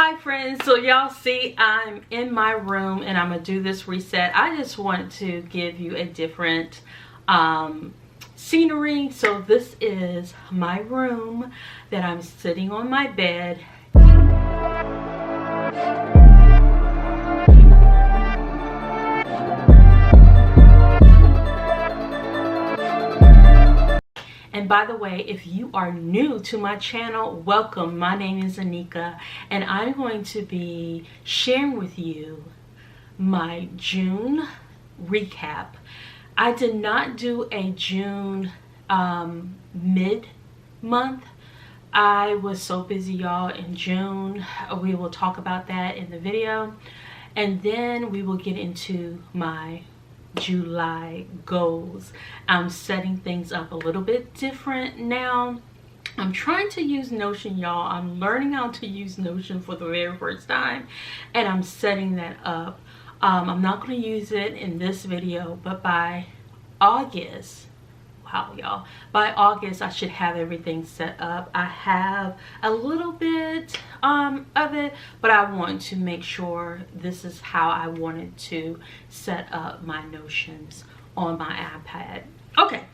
Hi friends, so y'all see I'm in my room and I'm gonna do this reset. I just want to give you a different scenery. So this is my room that I'm sitting on my bed. And by the way, if you are new to my channel, welcome. My name is Anika, and I'm going to be sharing with you my June recap. I did not do a June mid-month. I was so busy, y'all, in June. We will talk about that in the video. And then we will get into my July goals. I'm setting things up a little bit different now. I'm trying to use Notion, y'all. I'm learning how to use Notion for the very first time, and I'm setting that up. I'm not going to use it in this video, but by August, wow, y'all, by August I should have everything set up. I have a little bit of it, but I want to make sure this is how I wanted to set up my Notions on my iPad. Okay,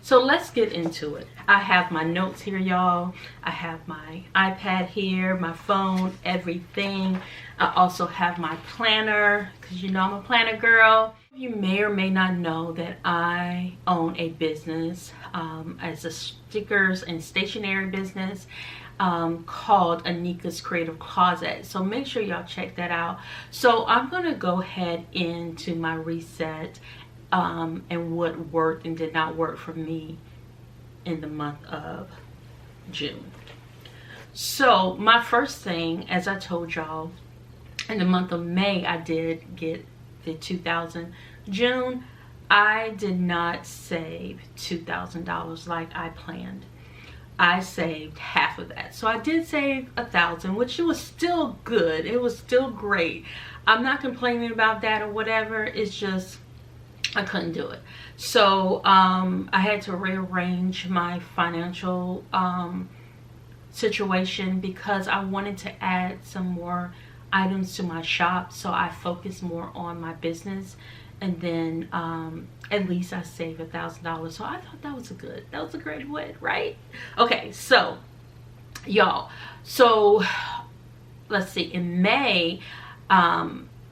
so let's get into it. I have my notes here, y'all. I have my iPad here, my phone, everything. I also have my planner, because you know I'm a planner girl. You may or may not know that I own a business as a stickers and stationery business called Anika's Creative Closet. So make sure y'all check that out. So I'm going to go ahead into my reset and what worked and did not work for me in the month of June. So my first thing, as I told y'all, in the month of May, I did get the $2,000. June, I did not save $2,000 like I planned. I saved half of that. So I did save $1,000, which was still good. It was still great. I'm not complaining about that or whatever. It's just I couldn't do it. So I had to rearrange my financial situation because I wanted to add some more items to my shop, so I focus more on my business, and then at least I saved $1,000. So I thought that was a great win, right? Okay, so y'all, so let's see, in May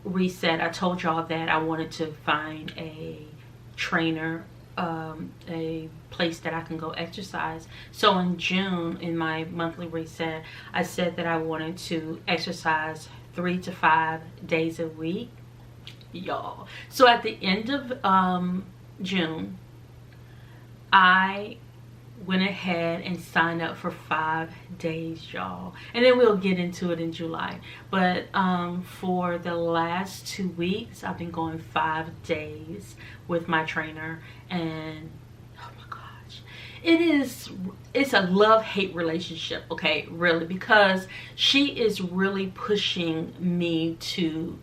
reset, I told y'all that I wanted to find a trainer, a place that I can go exercise. So in June, in my monthly reset, I said that I wanted to exercise 3 to 5 days a week, y'all. So at the end of June, I went ahead and signed up for 5 days, y'all, and then we'll get into it in July. But for the last 2 weeks, I've been going 5 days with my trainer, and oh my gosh, it's a love-hate relationship, okay, really, because she is really pushing me to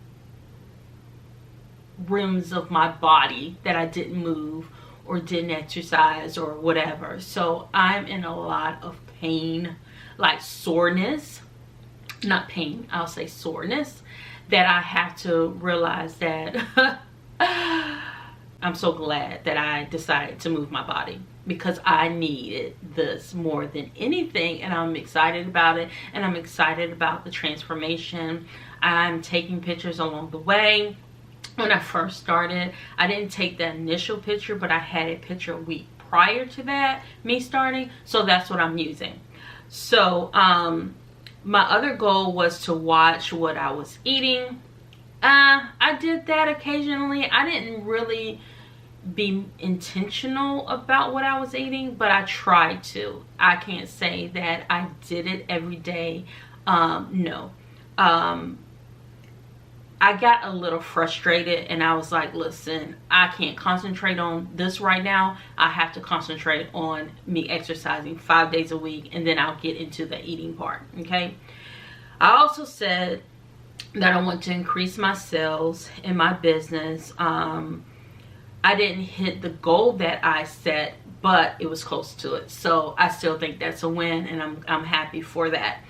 rims of my body that I didn't move or didn't exercise or whatever. So I'm in a lot of pain, like soreness, not pain, I'll say soreness, that I have to realize that I'm so glad that I decided to move my body, because I needed this more than anything, and I'm excited about it, and I'm excited about the transformation. I'm taking pictures along the way. When I first started, I didn't take that initial picture, but I had a picture a week prior to that, me starting, so that's what I'm using. So my other goal was to watch what I was eating. I did that occasionally. I didn't really be intentional about what I was eating, but I tried to. I can't say that I did it every day. No. I got a little frustrated, and I was like, listen, I can't concentrate on this right now. I have to concentrate on me exercising 5 days a week, and then I'll get into the eating part, okay? I also said that I want to increase my sales in my business. I didn't hit the goal that I set, but it was close to it. So I still think that's a win, and I'm happy for that.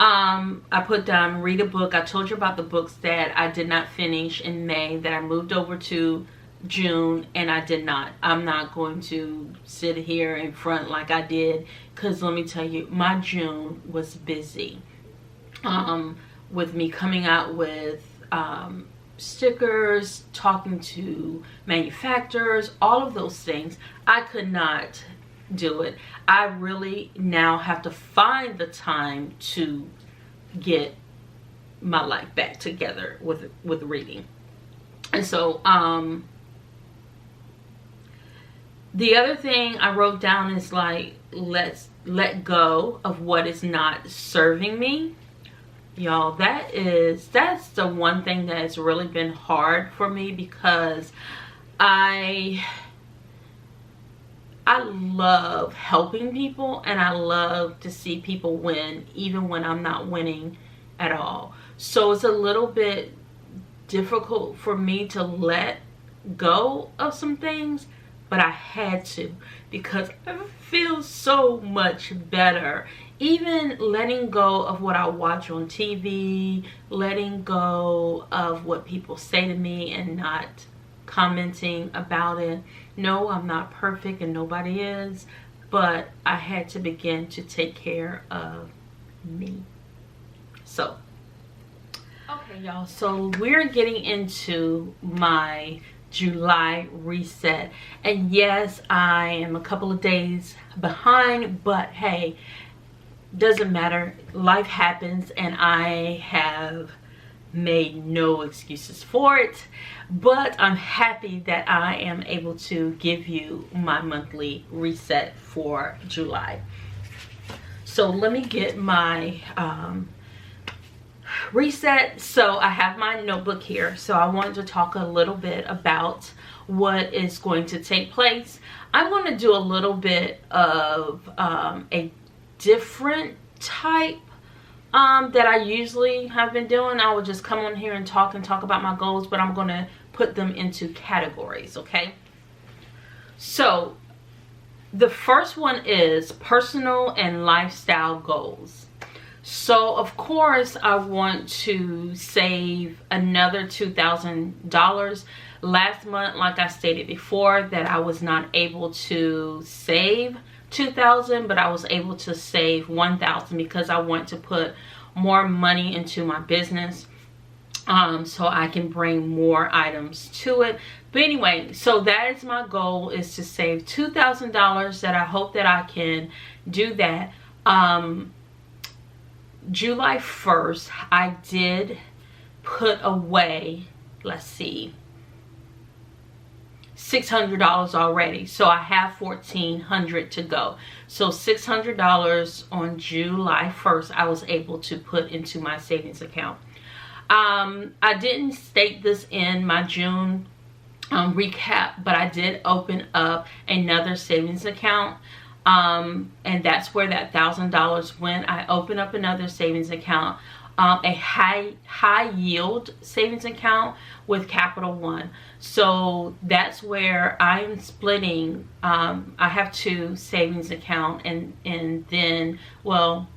I put down read a book. I told you about the books that I did not finish in May that I moved over to June, and I did not. I'm not going to sit here in front like I did, because let me tell you, my June was busy with me coming out with stickers, talking to manufacturers, all of those things. I could not do it. I really now have to find the time to get my life back together with reading. And so the other thing I wrote down is like, let's let go of what is not serving me. Y'all, that's the one thing that has really been hard for me, because I love helping people, and I love to see people win even when I'm not winning at all. So it's a little bit difficult for me to let go of some things, but I had to, because I feel so much better. Even letting go of what I watch on TV, letting go of what people say to me and not commenting about it. No, I'm not perfect, and nobody is, but I had to begin to take care of me. So, okay, y'all, so we're getting into my July reset, and yes, I am a couple of days behind, but hey, doesn't matter. Life happens, and I have made no excuses for it, but I'm happy that I am able to give you my monthly reset for July. So let me get my reset. So I have my notebook here, so I wanted to talk a little bit about what is going to take place. I'm going to do a little bit of a different type that I usually have been doing. I would just come on here and talk about my goals, but I'm going to put them into categories, okay? So the first one is personal and lifestyle goals. So of course I want to save another $2,000. Last month, like I stated before, that I was not able to save $2,000, but I was able to save $1,000 because I want to put more money into my business, so I can bring more items to it. But anyway, so that is my goal, is to save $2,000. that I hope that I can do that. July 1st, I did put away, let's see, $600 already, so I have $1,400 to go. So $600 on July 1st I was able to put into my savings account. I didn't state this in my June recap, but I did open up another savings account, and that's where that $1,000 went. I opened up another savings account, a high yield savings account with Capital One. So that's where I'm splitting. I have two savings account, and then, well,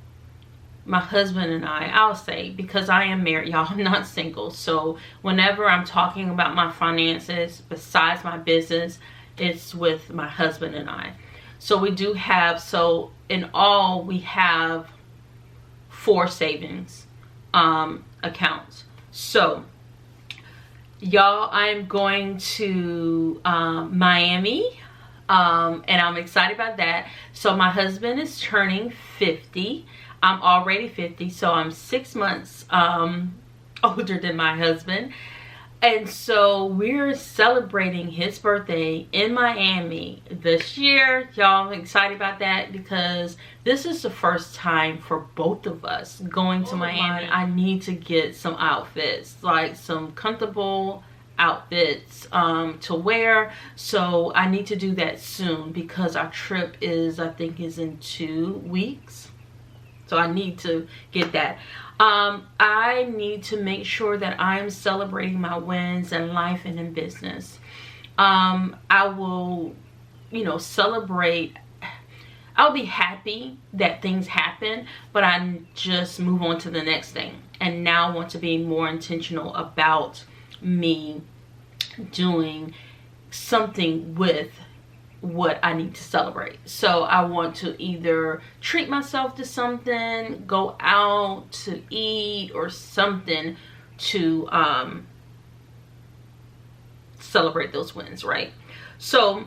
my husband and I'll say, because I am married, y'all, I'm not single. So whenever I'm talking about my finances besides my business, it's with my husband and I. So we do have, so in all we have 4 savings accounts. So y'all, I'm going to Miami, and I'm excited about that. So my husband is turning 50. I'm already 50, so I'm 6 months older than my husband. And so we're celebrating his birthday in Miami this year. Y'all, I'm excited about that, because this is the first time for both of us going to Miami. I need to get some outfits, like some comfortable outfits to wear. So I need to do that soon, because our trip is, I think, is in 2 weeks. So I need to get that. I need to make sure that I am celebrating my wins in life and in business. I will, celebrate. I'll be happy that things happen, but I just move on to the next thing. And now I want to be more intentional about me doing something with what I need to celebrate. So I want to either treat myself to something, go out to eat, or something to celebrate those wins, right? So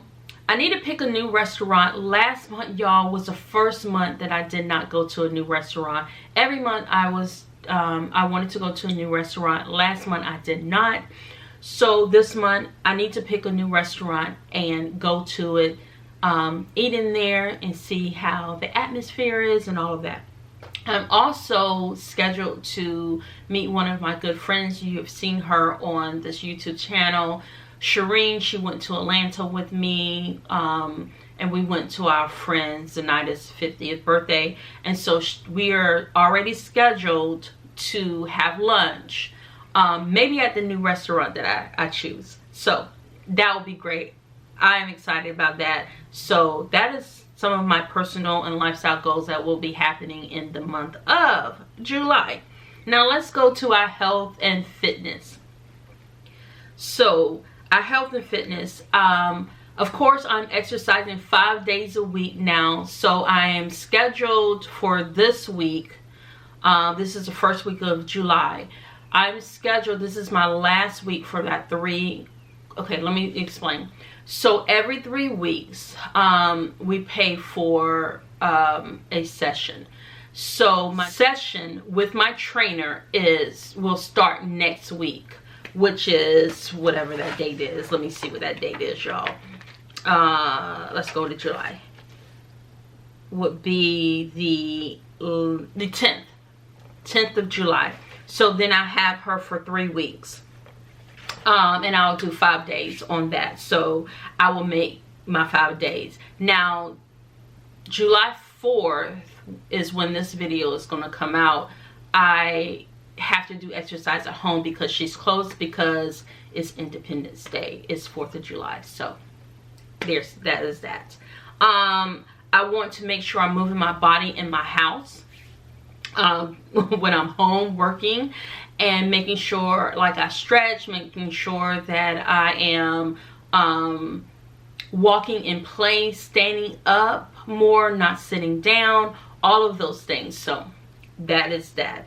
I need to pick a new restaurant. Last month, y'all, was the first month that I did not go to a new restaurant. Every month I wanted to go to a new restaurant. Last month I did not. So this month I need to pick a new restaurant and go to it, eat in there and see how the atmosphere is and all of that. I'm also scheduled to meet one of my good friends. You have seen her on this YouTube channel, Charlene. She went to Atlanta with me, and we went to our friend Zenaita's 50th birthday. And so we are already scheduled to have lunch, maybe at the new restaurant that I choose. So that will be great. I am excited about that. So that is some of my personal and lifestyle goals that will be happening in the month of July. Now let's go to our health and fitness. So our health and fitness, of course I'm exercising 5 days a week now. So I am scheduled for this week. This is the first week of July. I'm scheduled, this is my last week for that okay, let me explain. So every 3 weeks, we pay for a session. So my session with my trainer will start next week, which is whatever that date is. Let me see what that date is, y'all. Let's go to July. Would be the 10th of July. So then I have her for 3 weeks. And I'll do 5 days on that. So I will make my 5 days. Now, July 4th is when this video is going to come out. I have to do exercise at home because she's closed, because it's Independence Day. It's 4th of July. So that is that. I want to make sure I'm moving my body in my house when I'm home working, and making sure like I stretch, making sure that I am walking in place, standing up more, not sitting down, all of those things. So that is that.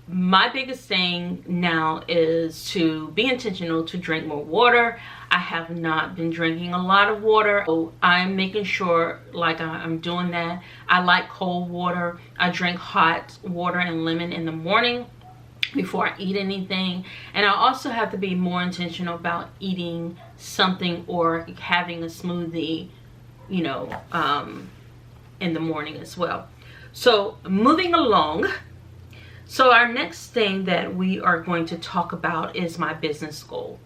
My biggest thing now is to be intentional to drink more water. I have not been drinking a lot of water, so I'm making sure like I'm doing that. I like cold water. I drink hot water and lemon in the morning before I eat anything. And I also have to be more intentional about eating something or having a smoothie, you know, in the morning as well. So moving along. So our next thing that we are going to talk about is my business goal.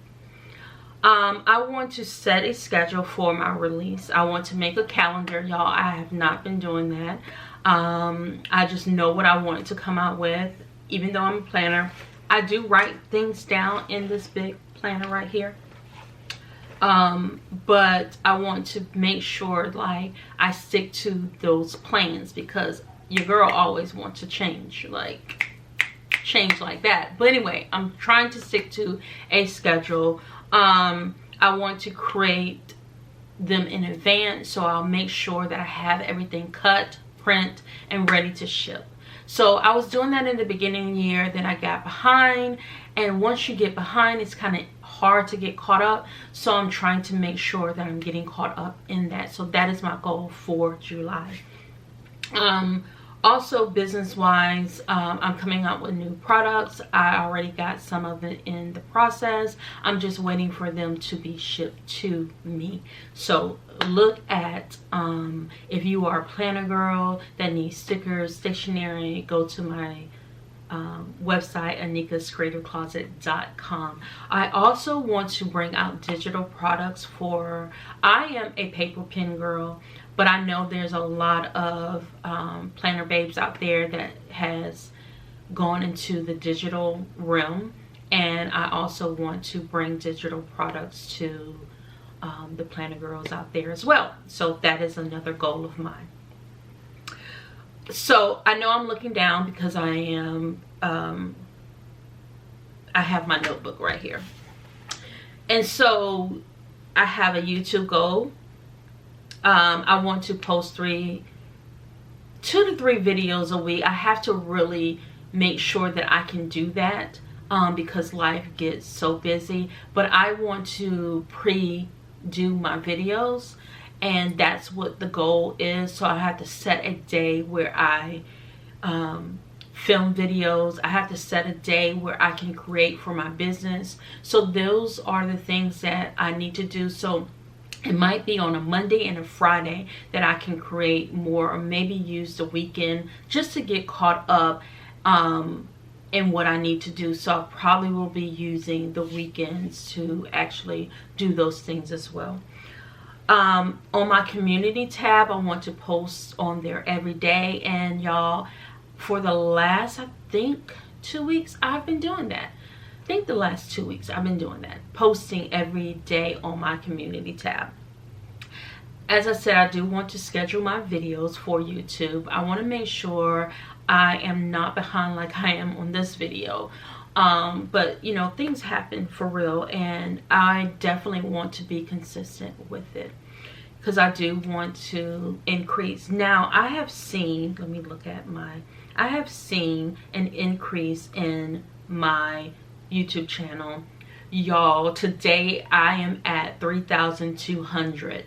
I want to set a schedule for my release. I want to make a calendar, y'all. I have not been doing that. I just know what I want to come out with. Even though I'm a planner, I do write things down in this big planner right here. But I want to make sure like I stick to those plans, because your girl always wants to change like that. But anyway, I'm trying to stick to a schedule. I want to create them in advance, so I'll make sure that I have everything cut, print, and ready to ship. So I was doing that in the beginning of the year, then I got behind, and once you get behind, it's kind of hard to get caught up. So I'm trying to make sure that I'm getting caught up in that. So that is my goal for July. Also business wise, I'm coming out with new products. I already got some of it in the process. I'm just waiting for them to be shipped to me. So look at, if you are a planner girl that needs stickers, stationery, go to my website, anikascreativecloset.com. I also want to bring out digital products I am a paper pen girl, but I know there's a lot of planner babes out there that has gone into the digital realm, and I also want to bring digital products to the planner girls out there as well. So that is another goal of mine. So I know I'm looking down because I am, I have my notebook right here. And so I have a YouTube goal. I want to post 2 to 3 videos a week. I have to really make sure that I can do that because life gets so busy. But I want to do my videos, and that's what the goal is. So I have to set a day where I film videos. I have to set a day where I can create for my business. So those are the things that I need to do. So it might be on a Monday and a Friday that I can create more, or maybe use the weekend just to get caught up in what I need to do. So I probably will be using the weekends to actually do those things as well. On my community tab, I want to post on there every day. And y'all, for the last, I think 2 weeks, I've been doing that. I think the last 2 weeks I've been doing that, posting every day on my community tab. As I said, I do want to schedule my videos for YouTube. I want to make sure I am not behind like I am on this video. But you know, things happen for real, and I definitely want to be consistent with it because I do want to increase. Now I have seen, let me look at I have seen an increase in my YouTube channel. Y'all, today I am at 3,200.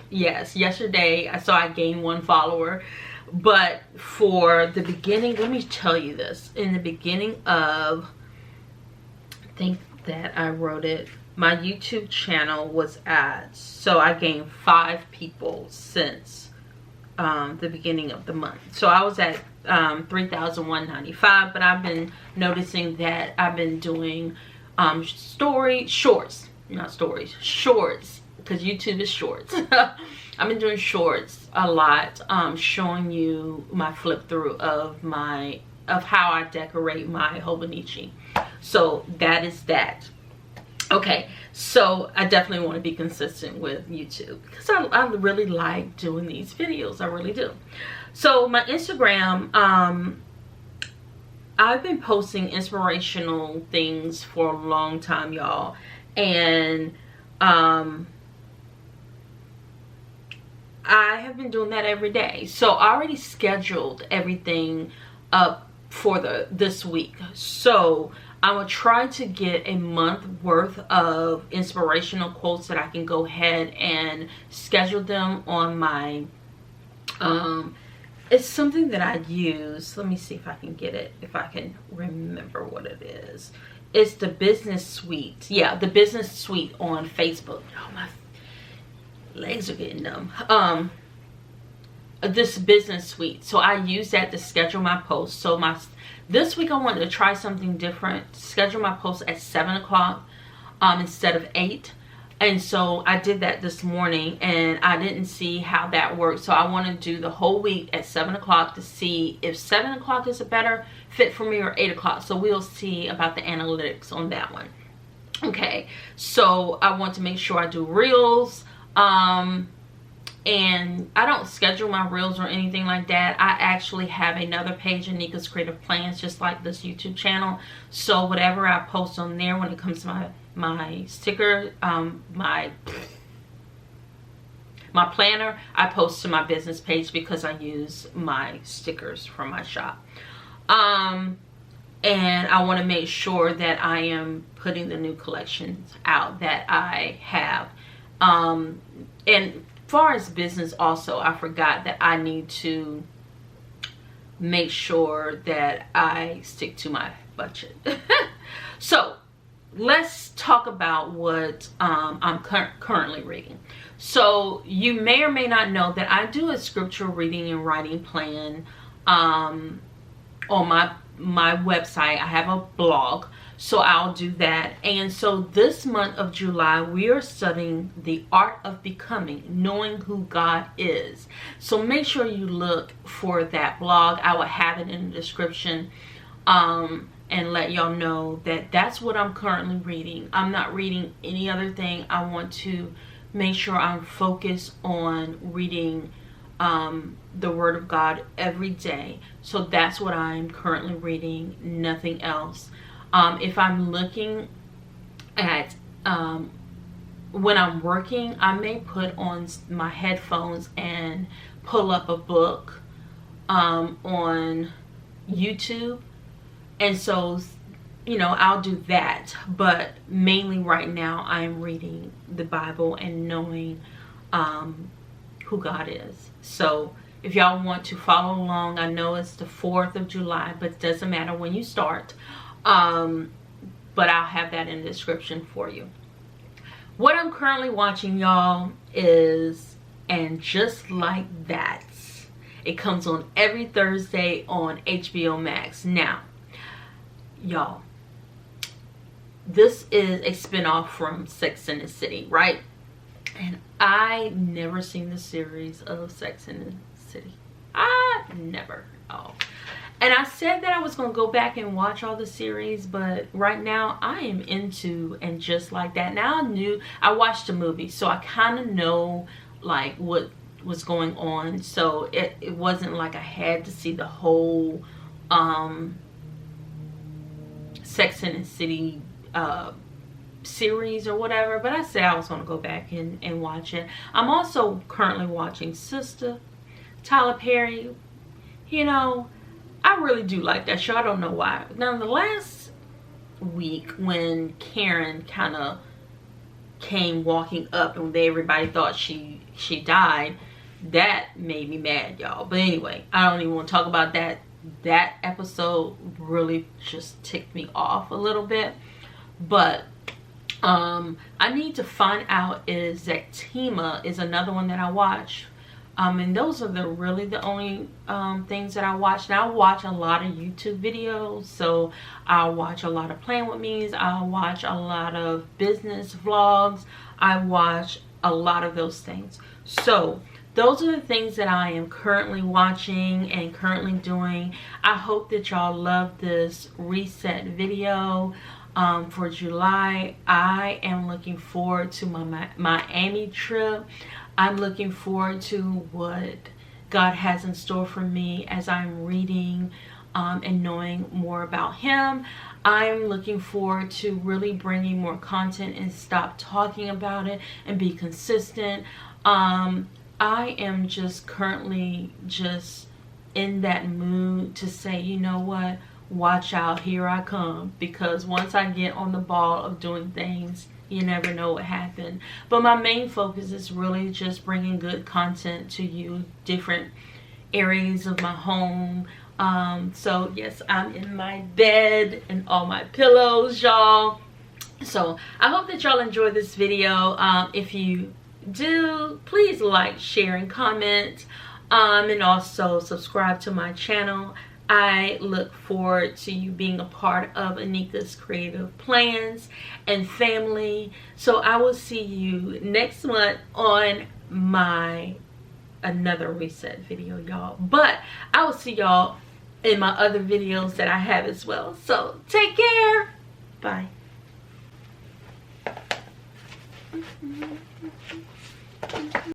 Yes, yesterday I saw I gained 1 follower. But for the beginning, let me tell you this. In the beginning of, I think that I wrote it, my YouTube channel was at, so I gained 5 people since the beginning of the month. So I was at 3,195, but I've been noticing that I've been doing shorts, because YouTube is shorts. I've been doing shorts a lot, showing you my flip through of how I decorate my Hobonichi. So that is that. Okay, so I definitely want to be consistent with YouTube because I really like doing these videos. I really do. So my Instagram, I've been posting inspirational things for a long time, y'all. And I have been doing that every day. So I already scheduled everything up for this week. So I will try to get a month worth of inspirational quotes that I can go ahead and schedule them on my, it's something that I use. Let me see if I can get it, if I can remember what it is. It's the business suite. Yeah, the business suite on Facebook. Oh, my legs are getting numb. This business suite. So I use that to schedule my posts. So this week I wanted to try something different. Schedule my posts at 7 o'clock instead of 8. And so I did that this morning, and I didn't see how that worked. So I want to do the whole week at 7 o'clock to see if 7 o'clock is a better fit for me or 8 o'clock. So we'll see about the analytics on that one. Okay, so I want to make sure I do reels. And I don't schedule my reels or anything like that. I actually have another page, Anika's Creative Plans, just like this YouTube channel. So whatever I post on there when it comes to my sticker, my planner, I post to my business page because I use my stickers from my shop. And I want to make sure that I am putting the new collections out that I have. And far as business also, I forgot that I need to make sure that I stick to my budget. So let's talk about what I'm currently reading. So you may or may not know that I do a scriptural reading and writing plan on my website. I have a blog. So I'll do that. And so this month of July, we are studying the art of becoming, knowing who God is. So make sure you look for that blog. I will have it in the description and let y'all know that that's what I'm currently reading. I'm not reading any other thing. I want to make sure I'm focused on reading the Word of God every day. So that's what I'm currently reading, nothing else. If I'm looking at when I'm working, I may put on my headphones and pull up a book on YouTube, and so I'll do that. But mainly right now I am reading the Bible and knowing who God is. So if y'all want to follow along, I know it's the 4th of July, but it doesn't matter when you start. But I'll have that in the description for you. What I'm currently watching, y'all, is And Just Like That. It comes on every Thursday on HBO Max. Now, y'all, this is a spinoff from Sex and the City, right? And I never seen the series of Sex and the City. I never. Oh. And I said that I was going to go back and watch all the series, but right now I am into And Just Like That. Now I watched the movie, so I kind of know like what was going on. So it wasn't like I had to see the whole Sex and the City series or whatever, but I said I was going to go back and watch it. I'm also currently watching Sister, Tyler Perry. I really do like that show. I don't know why. Now, the last week when Karen kind of came walking up and everybody thought she died, that made me mad, y'all. But anyway, I don't even want to talk about that. That episode really just ticked me off a little bit. But I need to find out is Zactima is another one that I watch. And those are really the only things that I watch. Now I watch a lot of YouTube videos, so I'll watch a lot of Playing With Me's. I'll watch a lot of business vlogs. I watch a lot of those things. So those are the things that I am currently watching and currently doing. I hope that y'all love this reset video for July. I am looking forward to my Miami trip. I'm looking forward to what God has in store for me as I'm reading and knowing more about Him. I'm looking forward to really bringing more content and stop talking about it and be consistent. I am just currently just in that mood to say, you know what? Watch out, here I come. Because once I get on the ball of doing things, you never know what happened. But my main focus is really just bringing good content to you, different areas of my home. So yes, I'm in my bed and all my pillows, y'all. So I hope that y'all enjoy this video. If you do, please like, share, and comment. And also subscribe to my channel. I look forward to you being a part of Anika's Creative Plans and family. So I will see you next month on my another reset video, y'all. But I will see y'all in my other videos that I have as well. So take care. Bye.